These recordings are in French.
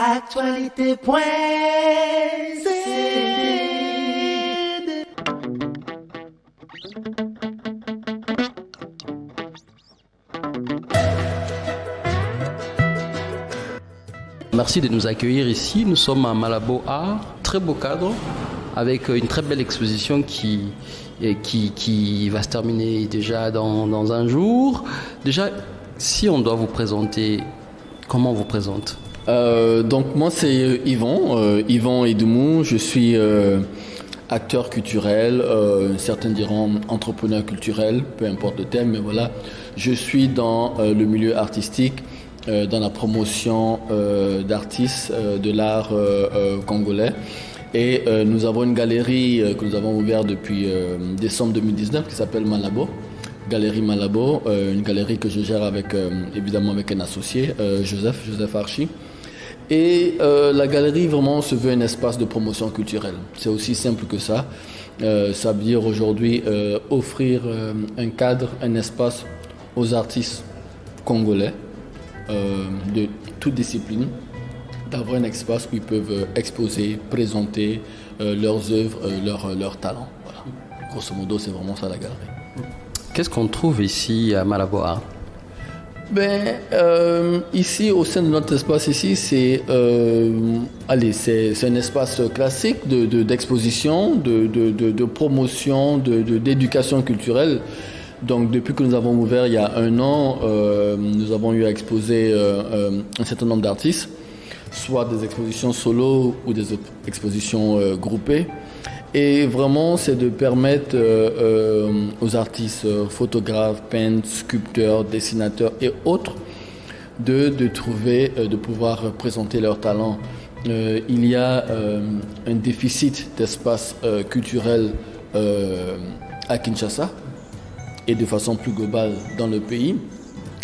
Actualité.z. Merci de nous accueillir ici. Nous sommes à Malabo Art, très beau cadre, avec une très belle exposition qui va se terminer déjà dans un jour. Déjà, si on doit vous présenter, comment on vous présente ? Donc moi c'est Yvan Edoumou, je suis acteur culturel, certains diront entrepreneur culturel, peu importe le thème, mais voilà, je suis dans le milieu artistique, dans la promotion d'artistes de l'art congolais. Et nous avons une galerie que nous avons ouverte depuis décembre 2019 qui s'appelle Malabo. Galerie Malabo, une galerie que je gère évidemment avec un associé, Joseph Archi. Et la galerie vraiment se veut un espace de promotion culturelle. C'est aussi simple que ça. Ça veut dire aujourd'hui offrir un cadre, un espace aux artistes congolais de toute discipline, d'avoir un espace où ils peuvent exposer, présenter leurs œuvres, leurs talents. Voilà. Grosso modo, c'est vraiment ça la galerie. Qu'est-ce qu'on trouve ici à Malabo Art ? Ici, au sein de notre espace ici, c'est un espace classique d'exposition, de promotion, d'éducation culturelle. Donc, depuis que nous avons ouvert il y a 1 an, nous avons eu à exposer un certain nombre d'artistes, soit des expositions solo ou des expositions groupées. Et vraiment, c'est de permettre aux artistes, photographes, peintres, sculpteurs, dessinateurs et autres de pouvoir présenter leurs talents. Il y a un déficit d'espace culturel à Kinshasa et de façon plus globale dans le pays.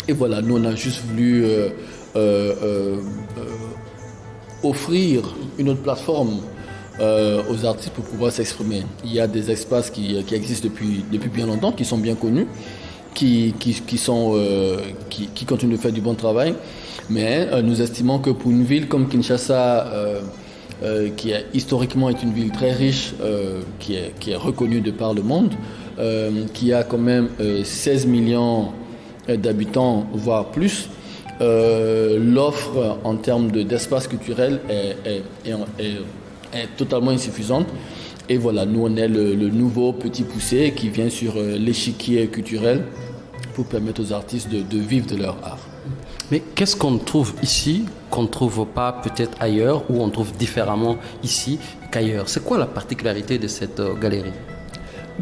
Et voilà, nous on a juste voulu offrir une autre plateforme aux artistes pour pouvoir s'exprimer. Il y a des espaces qui existent depuis bien longtemps, qui sont bien connus, qui continuent de faire du bon travail. Mais nous estimons que pour une ville comme Kinshasa, qui historiquement est une ville très riche, qui est reconnue de par le monde, qui a quand même 16 millions d'habitants, voire plus, l'offre en termes d'espace culturel est totalement insuffisante. Et voilà, nous on est le nouveau petit poussé qui vient sur l'échiquier culturel pour permettre aux artistes de vivre de leur art. Mais qu'est-ce qu'on trouve ici qu'on ne trouve pas peut-être ailleurs, ou on trouve différemment ici qu'ailleurs ? C'est quoi la particularité de cette galerie ?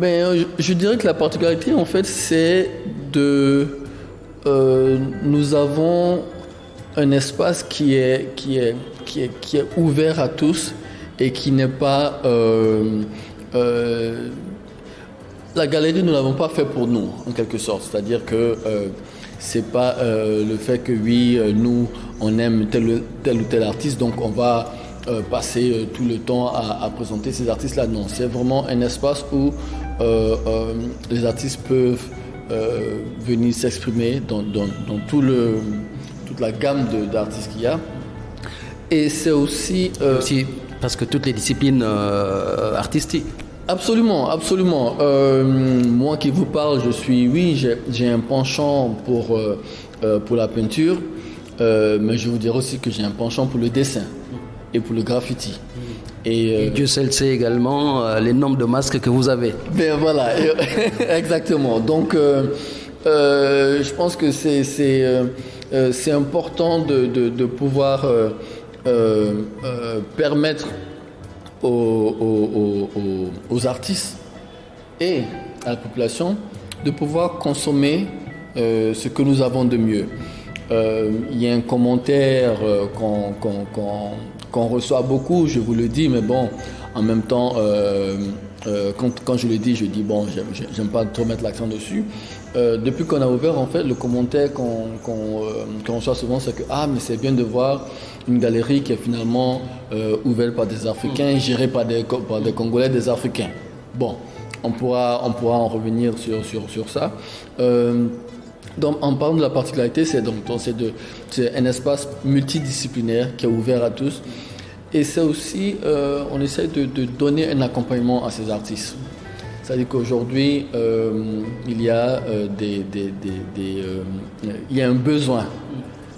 Je dirais que la particularité en fait c'est nous avons un espace qui est ouvert à tous et qui n'est pas... la galerie, nous ne l'avons pas fait pour nous, en quelque sorte. C'est-à-dire que c'est pas le fait que, oui, nous, on aime tel ou tel artiste, donc on va passer tout le temps à présenter ces artistes-là. Non, c'est vraiment un espace où les artistes peuvent venir s'exprimer dans toute la gamme d'artistes qu'il y a. Et c'est aussi parce que toutes les disciplines artistiques. Absolument. Moi qui vous parle, j'ai un penchant pour la peinture, mais je vous dirais aussi que j'ai un penchant pour le dessin et pour le graffiti. Et Dieu seul sait également les nombres de masques que vous avez. Voilà, exactement. Donc, je pense que c'est important de pouvoir permettre aux artistes et à la population de pouvoir consommer ce que nous avons de mieux. Il y a un commentaire qu'on reçoit beaucoup, je vous le dis, mais bon, en même temps, quand je le dis, je dis bon, j'aime pas trop mettre l'accent dessus. Depuis qu'on a ouvert, en fait, le commentaire qu'on reçoit souvent, c'est que mais c'est bien de voir une galerie qui est finalement ouverte par des Africains, gérée par des Congolais, des Africains. Bon, on pourra en revenir sur ça. Donc, en parlant de la particularité, c'est un espace multidisciplinaire qui est ouvert à tous. Et c'est aussi, on essaie de donner un accompagnement à ces artistes. C'est-à-dire qu'aujourd'hui, il y a il y a un besoin.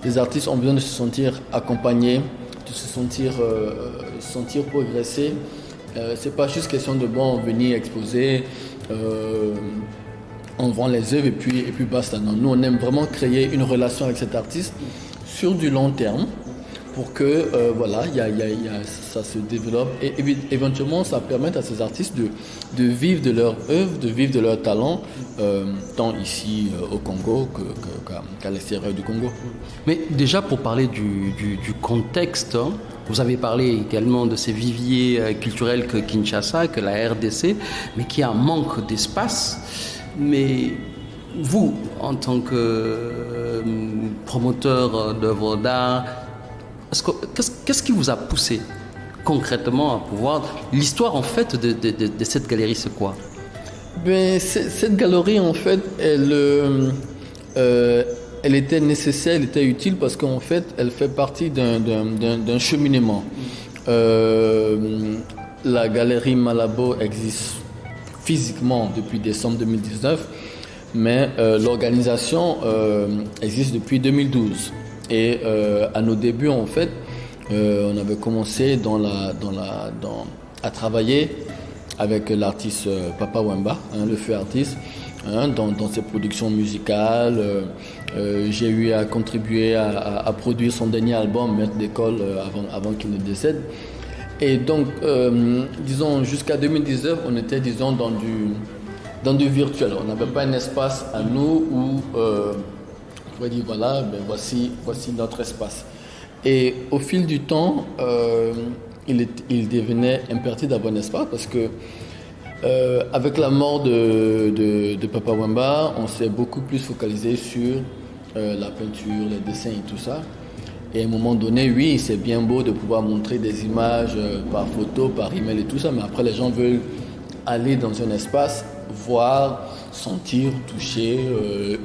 Les artistes ont besoin de se sentir accompagnés, de se sentir progresser. C'est pas juste question de venir exposer, on vend les œuvres et puis basta. Non, nous on aime vraiment créer une relation avec cet artiste sur du long terme pour que ça se développe et éventuellement ça permette à ces artistes de vivre de leur œuvre, de vivre de leur talent, tant ici au Congo qu'à l'extérieur du Congo. Mais déjà pour parler du contexte, hein, vous avez parlé également de ces viviers culturels que Kinshasa, que la RDC, mais qui a un manque d'espace. Mais vous, en tant que promoteur d'œuvres d'art, qu'est-ce qui vous a poussé concrètement à pouvoir... L'histoire en fait de cette galerie, c'est quoi? Cette galerie en fait, elle était nécessaire, elle était utile parce qu'en fait, elle fait partie d'un cheminement. La galerie Malabo existe physiquement depuis décembre 2019, mais l'organisation existe depuis 2012. Et à nos débuts, en fait, on avait commencé à travailler avec l'artiste Papa Wemba, le feu artiste, dans ses productions musicales. J'ai eu à contribuer à produire son dernier album, Maître d'école, avant qu'il ne décède. Et donc, disons, jusqu'à 2019, on était, disons, dans du virtuel. On n'avait pas un espace à nous où on pouvait dire, voilà, voici notre espace. Et au fil du temps, il devenait impératif d'avoir un espace parce que avec la mort de Papa Wemba, on s'est beaucoup plus focalisé sur la peinture, les dessins et tout ça. Et à un moment donné, oui, c'est bien beau de pouvoir montrer des images par photo, par email et tout ça, mais après les gens veulent aller dans un espace, voir, sentir, toucher,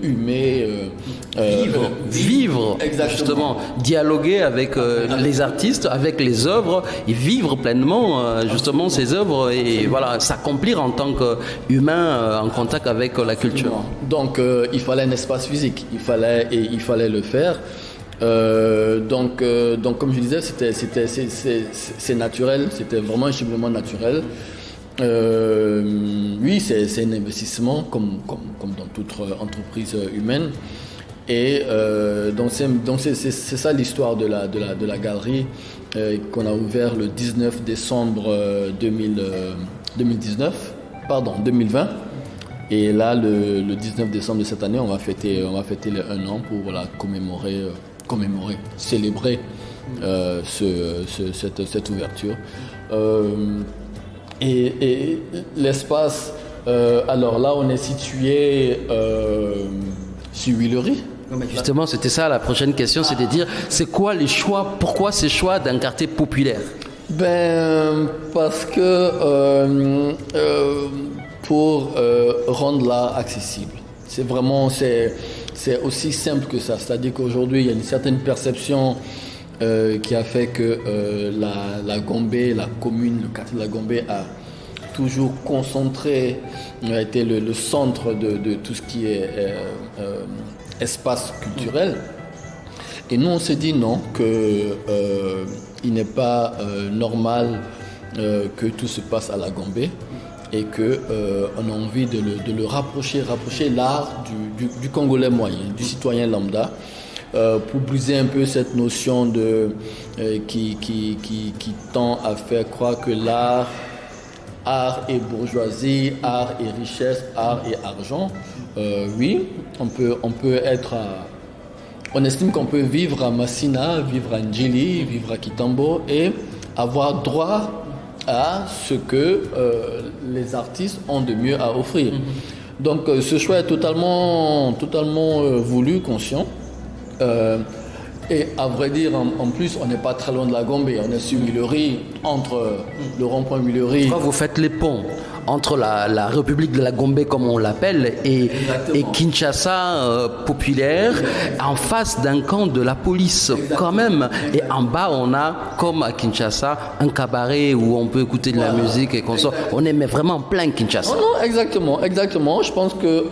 humer, vivre justement, dialoguer avec les artistes, avec les œuvres, et vivre pleinement justement ces œuvres et voilà, s'accomplir en tant qu'humain en contact avec la culture. Donc il fallait un espace physique, il fallait le faire. Donc comme je disais, c'est naturel, c'était vraiment un cheminement naturel. Oui, c'est un investissement comme dans toute entreprise humaine. Et donc c'est ça l'histoire de la galerie qu'on a ouvert le 19 décembre 2020. Et là, le 19 décembre de cette année, on va fêter les 1 an pour commémorer, célébrer cette ouverture. Et l'espace, alors là, on est situé sur Huilery. Justement, c'était ça la prochaine question, c'est de dire, c'est quoi les choix, pourquoi ces choix d'un quartier populaire? Parce que pour rendre l'art accessible. C'est aussi simple que ça. C'est-à-dire qu'aujourd'hui, il y a une certaine perception qui a fait que la Gombe, la commune, le quartier de la Gombe a toujours concentré, a été le centre de tout ce qui est espace culturel. Et nous, on s'est dit non, qu'il n'est pas normal que tout se passe à la Gombe et qu'on a envie de le rapprocher l'art du Congolais moyen, du citoyen lambda, pour briser un peu cette notion qui tend à faire croire que art et bourgeoisie, art et richesse, art et argent. Oui, on estime qu'on peut vivre à Massina, vivre à Ndjili, vivre à Kitambo et avoir droit à ce que les artistes ont de mieux à offrir. Donc ce choix est totalement voulu, conscient. Et à vrai dire, en plus, on n'est pas très loin de la Gombe, on est sur Huilery, entre le rond-point Mullery. Quand vous faites les ponts entre la République de la Gambie, comme on l'appelle, et Kinshasa populaire, en face d'un camp de la police quand même. Et en bas, on a, comme à Kinshasa, un cabaret où on peut écouter de la musique et qu'on sort. On est mais vraiment en plein Kinshasa. Non, exactement. Je pense que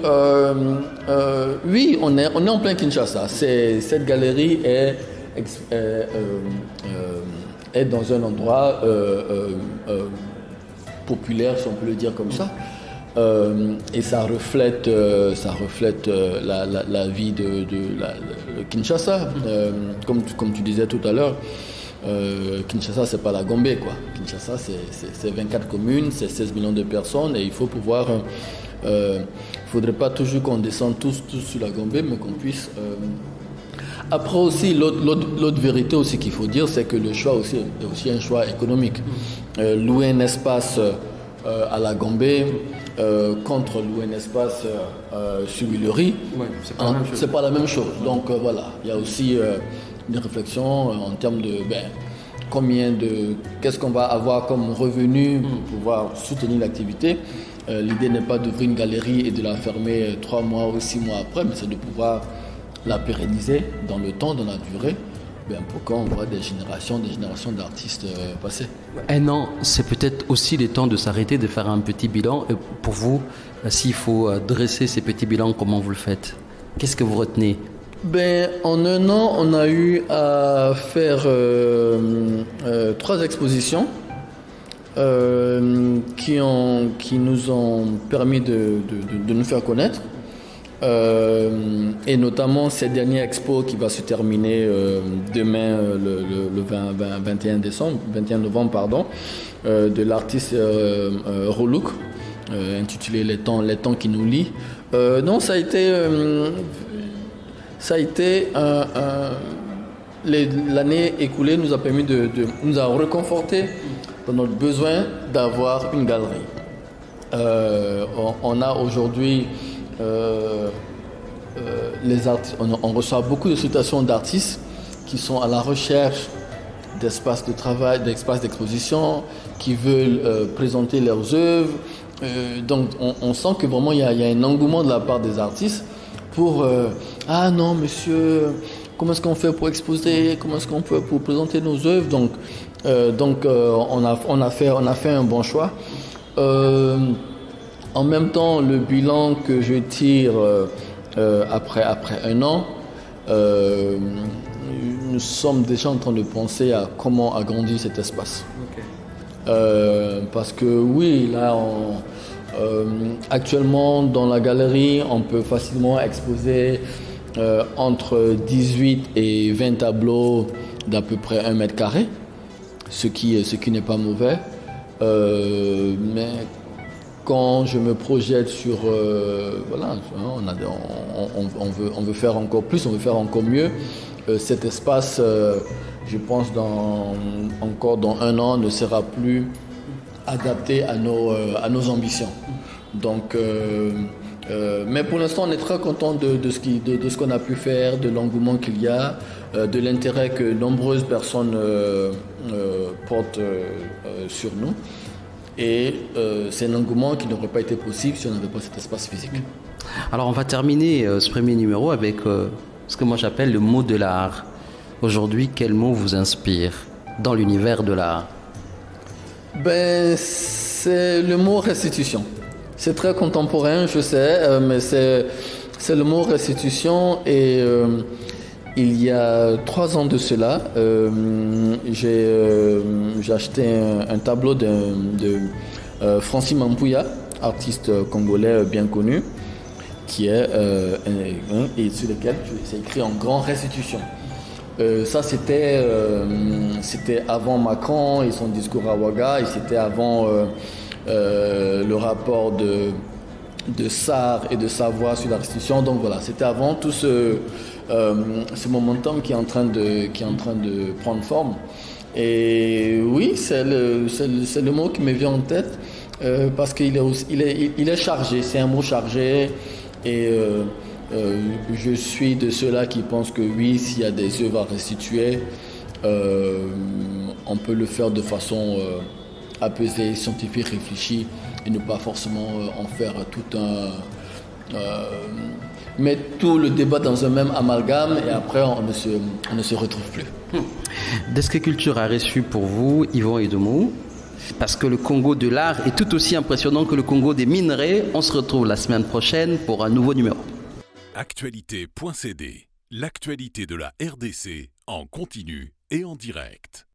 oui, on est en plein Kinshasa. Cette galerie est dans un endroit populaire, si on peut le dire comme ça, et ça reflète la vie de Kinshasa. Comme tu disais tout à l'heure, Kinshasa, c'est pas la Gambie, quoi. Kinshasa, c'est 24 communes, c'est 16 millions de personnes, et il faut pouvoir. Faudrait pas toujours qu'on descende tous sur la Gambie, mais qu'on puisse. Après aussi, l'autre vérité aussi qu'il faut dire, c'est que le choix aussi est aussi un choix économique. Louer un espace à la Gambie contre louer un espace sur Mullery, c'est pas la même chose. Donc voilà, il y a aussi une réflexion en termes de qu'est-ce qu'on va avoir comme revenu pour pouvoir soutenir l'activité. L'idée n'est pas d'ouvrir une galerie et de la fermer 3 mois ou 6 mois après, mais c'est de pouvoir la pérenniser dans le temps, dans la durée, pour qu'on voit des générations d'artistes passer. Un an, c'est peut-être aussi le temps de s'arrêter, de faire un petit bilan. Et pour vous, s'il faut dresser ces petits bilans, comment vous le faites? Qu'est-ce que vous retenez? En un an, on a eu à faire 3 expositions qui nous ont permis de nous faire connaître. Et notamment cette dernière expo qui va se terminer demain le 21 novembre de l'artiste Rolouk, intitulé Les temps qui nous lient. Non, ça a été l'année écoulée nous a permis nous a reconforté dans notre besoin d'avoir une galerie. On a aujourd'hui les artistes, on reçoit beaucoup de citations d'artistes qui sont à la recherche d'espaces de travail, d'espaces d'exposition, qui veulent présenter leurs œuvres. Donc on sent que vraiment il y a un engouement de la part des artistes pour ah non monsieur, comment est-ce qu'on fait pour exposer, comment est-ce qu'on fait pour présenter nos œuvres. Donc on a fait un bon choix. En même temps, le bilan que je tire après un an, nous sommes déjà en train de penser à comment agrandir cet espace. Okay. Parce que oui, là, actuellement, dans la galerie, on peut facilement exposer entre 18 et 20 tableaux d'à peu près 1 mètre carré, ce qui n'est pas mauvais. Mais quand je me projette sur voilà, on veut faire encore plus, on veut faire encore mieux. Cet espace, je pense encore dans 1 an, ne sera plus adapté à nos ambitions. Donc, mais pour l'instant, on est très content de ce qu'on a pu faire, de l'engouement qu'il y a, de l'intérêt que nombreuses personnes portent sur nous. Et c'est un engouement qui n'aurait pas été possible si on n'avait pas cet espace physique. Alors on va terminer ce premier numéro avec ce que moi j'appelle le mot de l'art. Aujourd'hui, quel mot vous inspire dans l'univers de l'art? C'est le mot restitution. C'est très contemporain, je sais, mais c'est le mot restitution. Et il y a 3 ans de cela, j'ai acheté un tableau de Francis Mampouya, artiste congolais bien connu, qui est et sur lequel c'est écrit en grand restitution. Ça c'était avant Macron et son discours à Ouaga, et c'était avant le rapport de Sarr et de Savoie sur la restitution. Donc voilà, c'était avant tout ce momentum qui est en train de prendre forme. Et oui, c'est le mot qui me vient en tête parce qu'il est chargé, c'est un mot chargé. Et je suis de ceux-là qui pensent que oui, s'il y a des œuvres à restituer, on on peut le faire de façon apaisée, scientifique, réfléchie, et ne pas forcément en faire tout mettre tout le débat dans un même amalgame, et après on ne se retrouve plus. Desk Culture a reçu pour vous Yvon Edoumou, parce que le Congo de l'art est tout aussi impressionnant que le Congo des minerais. On se retrouve la semaine prochaine pour un nouveau numéro. Actualité.cd, l'actualité de la RDC en continu et en direct.